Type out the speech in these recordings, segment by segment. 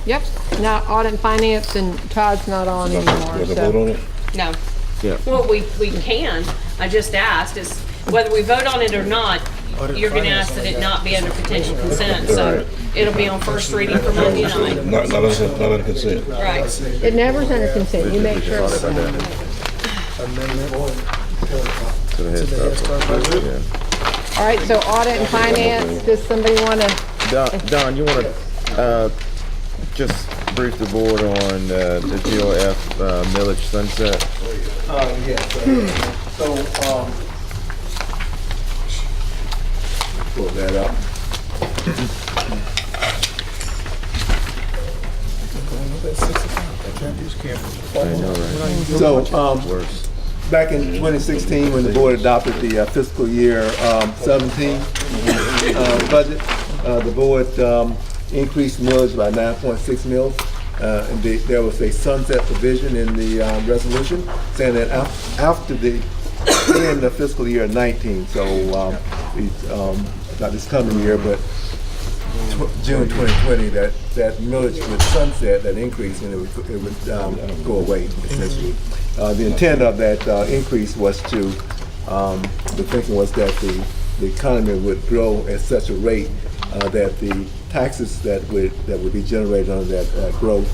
Yep, now audit and finance, and Todd's not on anymore, You so. vote on it? No. Yeah. Well, we can. I just asked is whether we vote on it or not, you're gonna ask that it not be under potential consent, so it'll be on first reading for Monday night. Not under consent. Right. It never's under consent, you make sure. To the Head Start budget. Yeah. All right, so audit and finance, does somebody wanna, Don, you want to just brief the board on the GOF millage sunset? Yes. So, pull that up. I know, right? So, Worse. back in 2016, when the board adopted the fiscal year 17 budget, the board increased millage by 9.6 mils. And there was a sunset provision in the resolution saying that after the end of fiscal year 19, so not this coming year, but June 2020, that millage would sunset, that increase, and it would go away essentially. The intent of that increase was to, the thinking was that the economy would grow at such a rate that the taxes that would be generated on that growth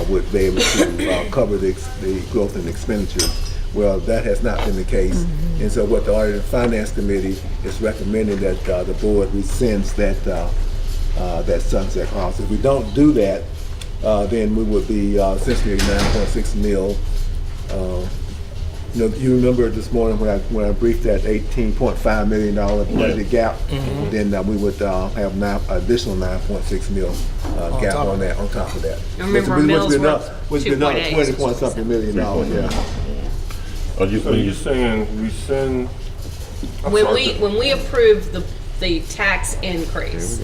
would be able to cover the growth in expenditure. Well, that has not been the case, and so what the Audit and Finance Committee is recommending that the board rescinds that sunset clause. If we don't do that, then we would be essentially 9.6 mil. You remember this morning when I briefed that $18.5 million budget gap, then we would have additional 9.6 mil gap on that, on top of that. I remember our mills were Which would be another 2.8. 20 point something million dollars, yeah. Are you, So you're saying rescind? When we approved the tax increase,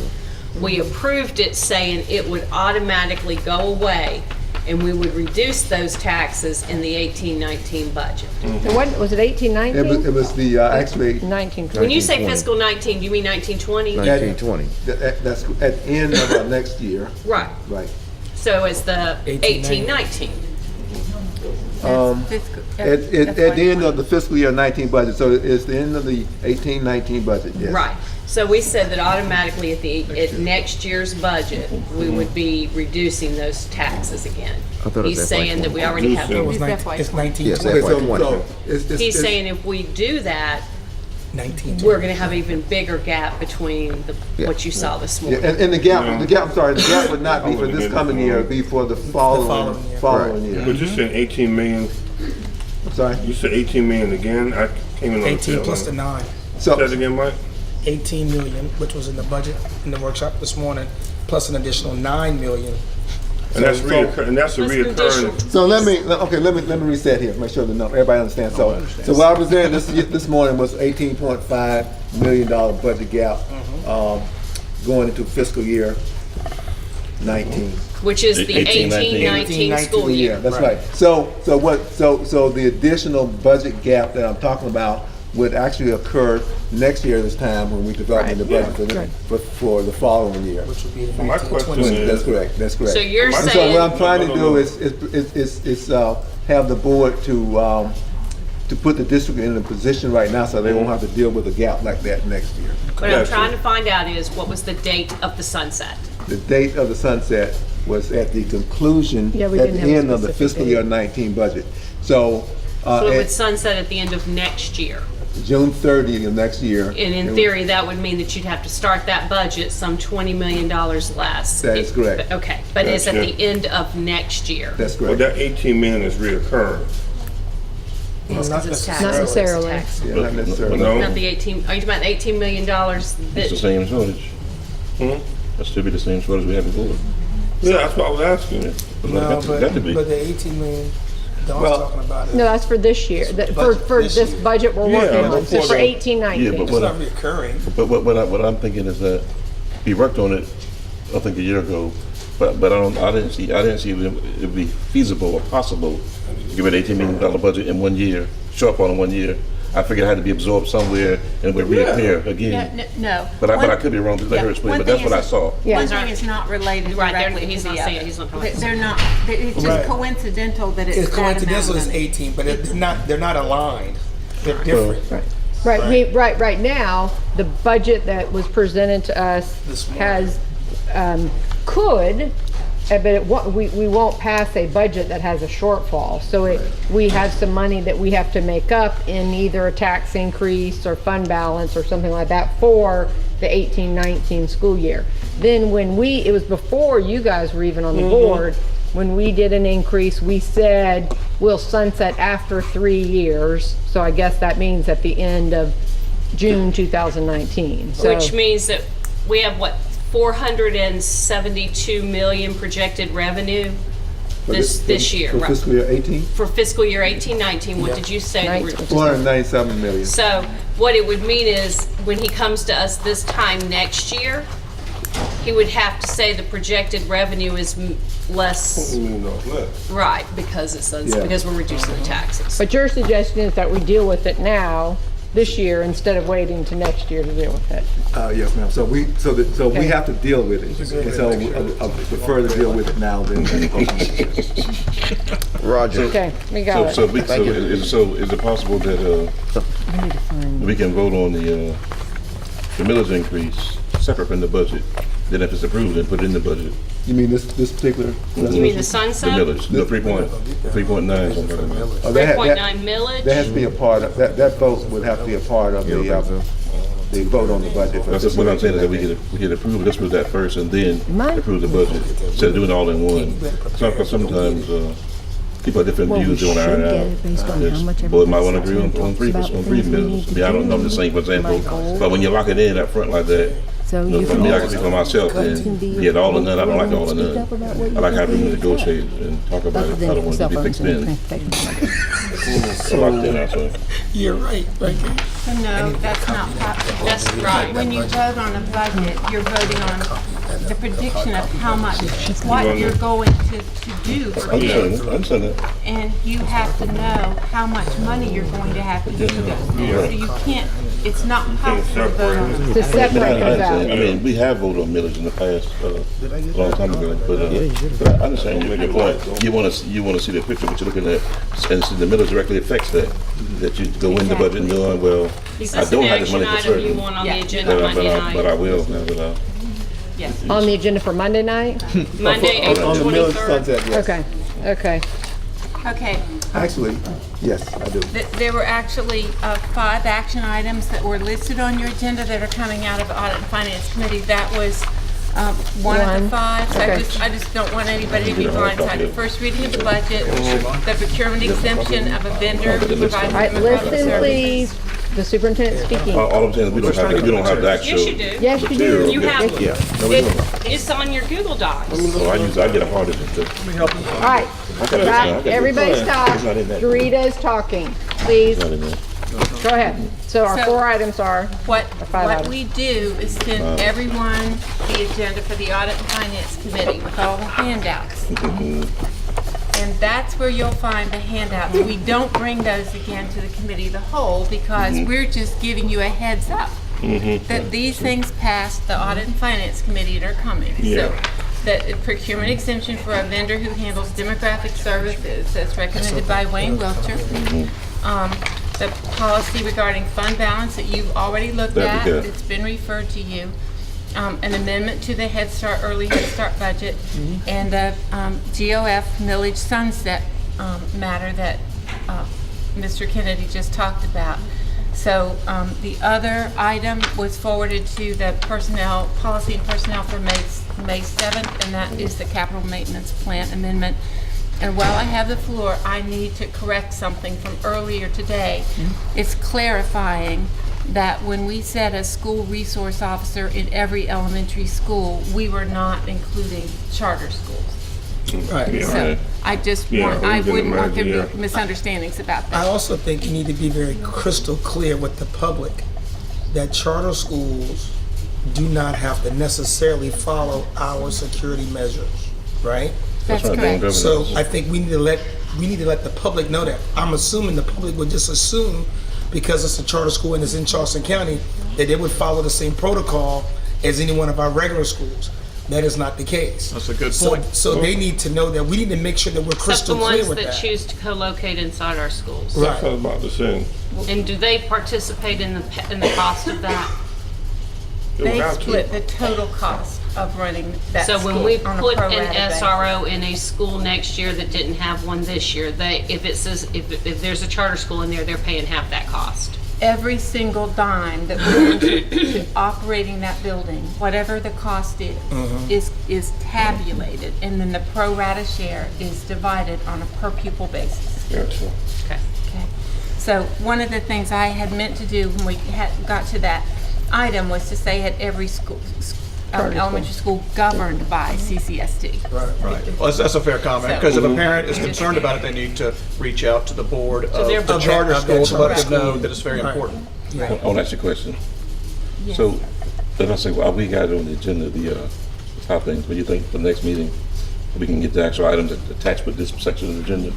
we approved it saying it would automatically go away and we would reduce those taxes in the 18-19 budget. and what, was it 18, 19? It was the, actually, 19, When you say 1920. fiscal 19, do you mean 1920? 1920. that's at the end of next year, Right. right. So it's the 18-19. At the end of the fiscal year 19 budget, so it's the end of the 18-19 budget, yes. Right. So we said that automatically at next year's budget, we would be reducing those taxes again. I thought it was He's saying that we already have, It was It's 19, FY20. it's 19, Yes, Okay, so, FY20. so it's he's saying if we do that, 19. we're gonna have an even bigger gap between what you saw this yeah, morning. and the gap, I'm sorry, the gap would not be for this coming year, it'd be for the following year. But you said 18 million, I'm sorry. you said 18 million again? I came in on the 18 tail plus the end. 9. So, Say that again, Mike? 18 million, which was in the budget in the workshop this morning, plus an additional 9 million. And that's So- reoccurring, and that's a That's reoccurring. conditional. so let me reset here, make sure the number, everybody understands. So what I was there this morning was $18.5 million budget gap, going into fiscal year 19. Which is the 18-19 18-19 school Yeah, year. that's right. So the additional budget gap that I'm talking about would actually occur next year this time when we develop the budget for the following year. Which would be the My 19, question 20. is- That's correct, that's correct. So you're And so what saying, I'm trying to do is have the board to put the district in a position right now so they won't have to deal with a gap like that next year. what I'm Gotcha. trying to find out is what was the date of the sunset? The date of the sunset was at the conclusion, Yeah, at we the didn't have a end of the specific fiscal date. year 19 budget. So, So it would at sunset at the end of next year. June 30th of next year. And it in would- theory, that would mean that you'd have to start that budget some $20 million less. That is correct. Okay, but it's at Gotcha. the end of next year. That's But correct. that 18 million is reoccurring. Well, not necessarily. Not necessarily. Yeah, not necessarily. No? Not the 18, are you talking about the $18 million It's the that, same shortage. That should be the same shortage we had before. Yeah, that's what I was asking. No, Got to be. but the 18 million Don's Well, talking about it. No, that's for this year, for this this year. budget we're Yeah, working on, so before for the- 18, Yeah, 19. but It's what not I, recurring. but what I'm thinking is that we worked on it, I think a year ago, but I didn't see it would be feasible or possible to give it $18 million budget in 1 year, shortfall in 1 year, I figured it had to be absorbed somewhere and would reappear Yeah, again. no. But I One- could be wrong, just let her yeah, explain, one but that's thing what I is- saw. Yeah. One thing is not related Right, they're- directly he's to not the saying- other. he's not talking about They're not, it's just Right. coincidental that it's It's that coincidental amount it's of- 18, but they're not aligned. They're different. Right now, the budget that was presented to us This morning. has, could, but we won't pass a budget that has a shortfall. So we have some money that we have to make up in either a tax increase or fund balance or something like that for the 18-19 school year. Then it was before you guys were even on the board, when we did an increase, we said we'll sunset after 3 years. So I guess that means at the end of June 2019. So Which means that we have, what, 472 million projected revenue this year, For right? fiscal year 18, For fiscal year 18-19, what did you say? the re- 497 million. So what it would mean is, when he comes to us this time next year, he would have to say the projected revenue is less, right, because Yeah. because we're reducing the taxes. But your suggestion is that we deal with it now, this year, instead of waiting to next year to deal with it. Yes, ma'am. So we have to deal with it. And so I prefer to deal with it now than Roger. Okay, we got So it. is it possible that, we can vote on the millage increase separate from the budget? Then if it's approved, then put it in the budget. You mean this particular? You mean the The sunset? millage, no, 3.9, something like that. Oh, that 3.9 millage? has to be a part of, that vote would have to be a part of the vote on the budget. for That's just what I'm saying, is that we could approve, let's approve that first and then approve the budget, instead of doing it all in one. Sometimes, people have different views on our, board might want to agree on 3 mills. I mean, I don't know, I'm just saying, for example, but when you lock it in up front like that, So you know, you for can me, I can speak for myself, and get all or none, I don't like all or none. I like having to negotiate and talk about it, I don't want it to be fixed in. Locked in, I say. You're right, right. So no, that's not possible. That's right. When you vote on a budget, you're voting on the prediction of how much, what you're going to do for I kids. understand that, I understand that. And you have to know how much money you're going to have to do those things. So you can't, it's not possible to vote on it. To separate I those understand. I out. mean, we have voted on millage in the past, a long time ago, but I understand your point. You want to see the picture, what you're looking at, and see the millage directly affects that you go in the budget and go, well, Is I this an don't have this action money for item you certain. want on Yeah. the agenda Monday But I night? will, now that Yes. On the agenda for Monday night? Monday, April On the millage 23rd? sunset, yes. Okay. Okay, Actually, yes, I do. there were actually 5 action items that were listed on your agenda that are coming out of the Audit and Finance Committee. That was one of the 5. So Okay. I just don't want anybody to be blindsided. First reading of the budget, the procurement exemption of a vendor who provides All right, demographic listen, services. please. The superintendent speaking. All I'm saying is we don't have the actual. Yes, you do. Yes, you do. material. You have, Yeah. No, we don't. it's on your Google Docs. So I get a part of it. All right, everybody stop. Dorita's talking, please. Go ahead. So our So- 4 items are, What 5 what items. we do is send everyone the agenda for the Audit and Finance Committee with all the handouts. And that's where you'll find the handouts. We don't bring those again to the Committee of the Whole because we're just giving you a heads up that these things passed the Audit and Finance Committee and are coming. So the procurement exemption for a vendor who handles demographic services that's recommended by Wayne Wiltshire. The policy regarding fund balance that you've already looked That'd at, be good. it's been referred to you. An amendment to the Head Start, early Head Start budget, and the GOF millage sunset matter that Mr. Kennedy just talked about. So the other item was forwarded to the personnel, policy and personnel for May 7th, and that is the capital maintenance plan amendment. And while I have the floor, I need to correct something from earlier today. It's clarifying that when we said a school resource officer in every elementary school, we were not including charter schools. Right. So I just Yeah, want, I we can wouldn't want there to imagine, be misunderstandings about I that. also think you need to be very crystal clear with the public that charter schools do not have to necessarily follow our security measures, right? That's right, correct. don't So I think we need to let the public know that. I'm assuming the public would just assume because it's a charter school and it's in Charleston County, that they would follow the same protocol as any one of our regular schools. That is not the case. That's a good So, point. so they need to know that we need to make sure that we're Except crystal the clear ones with that that. choose to co-locate inside our schools. That's what I was about to say. And do they participate in the cost of that? They would They have to. split the total cost of running that So school when we on a put pro an rata basis. SRO in a school next year that didn't have one this year, if it says, if there's a charter school in there, they're paying half that cost. Every single dime that goes to operating that building, whatever the cost is tabulated, and then the pro rata share is divided on a per pupil basis. Gotcha. Okay. Okay. So one of the things I had meant to do when we got to that item was to say at every school, elementary school governed by CCSD. Right. Well, that's a fair comment, because if a parent is concerned about it, they need to reach out to the board of their the board. charter Of school that to let charter them know school. that it's very Right. important. I want to ask you a question. So, then I say, well, we got it on the agenda, the top things, what do you think for the next meeting? We can get the actual items attached with this section of the agenda?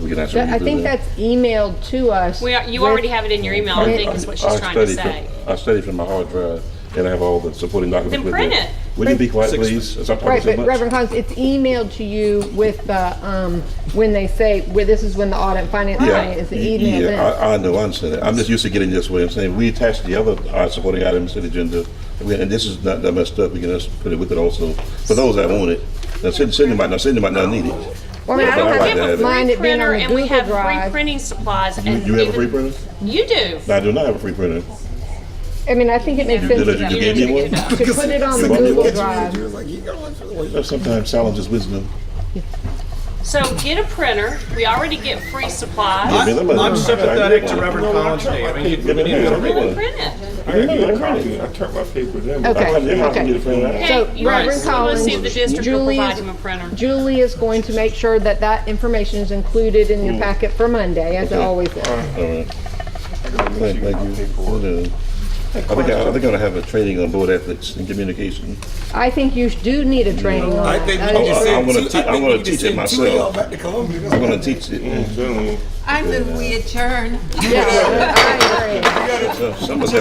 We can actually I redo think that. that's emailed to us. You already have it in your email, I think is what she's trying to say. I studied from my hard drive, and I have all the supporting documents Then with print me. it. Would you be quiet, please? As I'm talking Right, so but much. Reverend Collins, it's emailed to you with the, when they say, this is when the audit and finance line is emailed in. I know, I understand that. I'm just used to getting this way. I'm saying, we attach the other supporting items to the agenda, and this is not that messed up, we can just put it with it also. For those that want it, now Cindy might not need it. Well, I mean, I But don't I'd like to have have to it. mind it being on Printer, the and we Google have free Drive. printing supplies. And You have a free even- printer? You do. No, I do not have a free printer. I mean, I think it makes sense Did you give me one? to put it on the You want me Google one? Drive. Sometimes silence is wisdom. So get a printer. We already get free supplies. I'm sympathetic to Reverend Collins' need. I mean, you need to Go go and print it. I didn't get a copy. I turned my papers in. Okay, Hey, So, you Reverend guys, let's Collins, see if the district will Julie's- provide him a printer. Julie is going to make sure that that information is included in your packet for Monday, as it always is. All right. Thank you. I think I'm gonna have a training on board ethics and communication. I think you do need a training on I that. think we That need is- to I'm gonna send te- I'm gonna teach it two of y'all myself. back to Columbia. I'm gonna teach it. I move we adjourn. Yeah, I agree. Some of us have